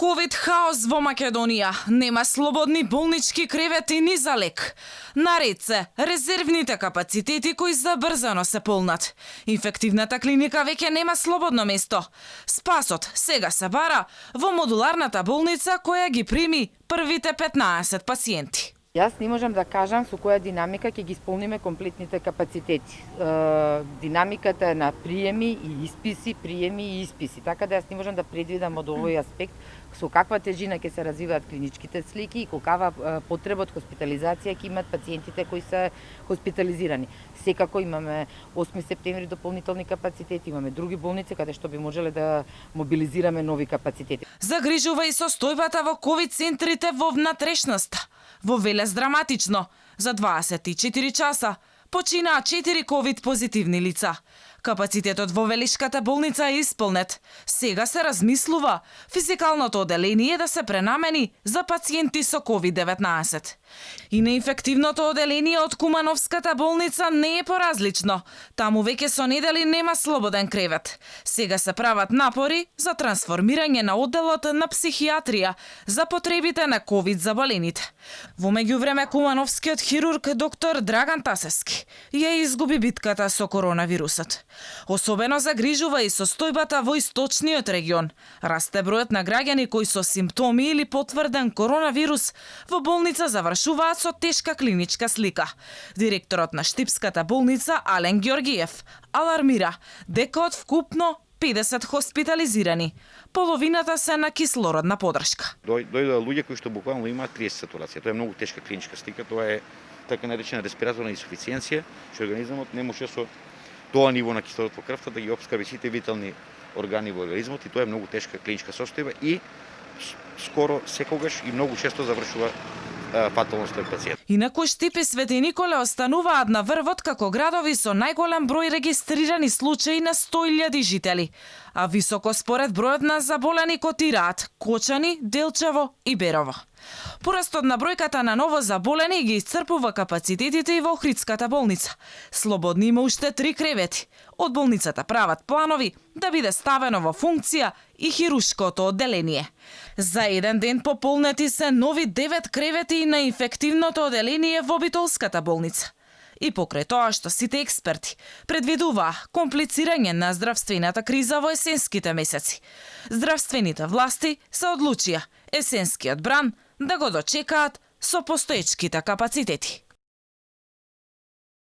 Ковид хаос во Македонија. Нема слободни болнички кревети ни за лек. Наред се резервните капацитети кои забрзано се полнат. Инфективната клиника веќе нема слободно место. Спасот сега се бара во модуларната болница која ги прими првите 15 пациенти. Јас не можам да кажам со која динамика ќе ги исполниме комплетните капацитети. Динамиката е на приеми и исписи, приеми и исписи. Така да јас не можам да предвидам од овој аспект со каква тежина ќе се развиваат клиничките слики и колкава потреба од хоспитализација ќе имат пациентите кои се хоспитализирани. Секако имаме 8 септември дополнителни капацитети, имаме други болници каде што би можеле да мобилизираме нови капацитети. Загрижува и состојбата во ковид центрите во внатрешноста. Во Велес драматично. За 24 часа починаа 4 ковид позитивни лица. Капацитетот во Велишката болница е исполнет. Сега се размислува физикалното оделение да се пренамени за пациенти со COVID-19. И на инфективното оделение од Кумановската болница не е поразлично. Таму веќе со недели нема слободен кревет. Сега се прават напори за трансформирање на одделот на психијатрија за потребите на ковид заболените. Во меѓувреме Кумановскиот хирург доктор Драган Тасевски ја изгуби битката со коронавирусот. Особено загрижува и состојбата во источниот регион. Расте бројот на граѓани кои со симптоми или потврден коронавирус во болница завршуваат со тешка клиничка слика. Директорот на Штипската болница Ален Ѓоргиев алармира дека од вкупно 50 хоспитализирани, половината се на кислородна подршка. Дојдоа луѓе кои што буквално имаат 30 сатурација. Тоа е многу тешка клиничка слика, тоа е така наречена респираторна инсуфициенција, што организмот не може со тоа ниво на кислород во крвта да ги обскрби сите витални органи во организмот и тоа е многу тешка клиничка состојба и скоро секогаш и многу често завршува фатално стој пациент. Инаку Штип и Свети Николе остануваат на врвот како градови со најголем број регистрирани случаи на 100.000 жители, а високо според бројот на заболени котираат Кочани, Делчево и Берово. Порастот на бројката на ново заболени ги исцрпува капацитетите и во Охридската болница. Слободни има уште 3 кревети. Од болницата прават планови да биде ставено во функција и хирушкото одделение. За еден ден пополнети се нови 9 кревети на инфективното одделение во Битолската болница. И покрај тоа што сите експерти предвидуваа комплицирање на здравствената криза во есенските месеци, здравствените власти се одлучија есенскиот бран да го дочекаат со постоечките капацитети.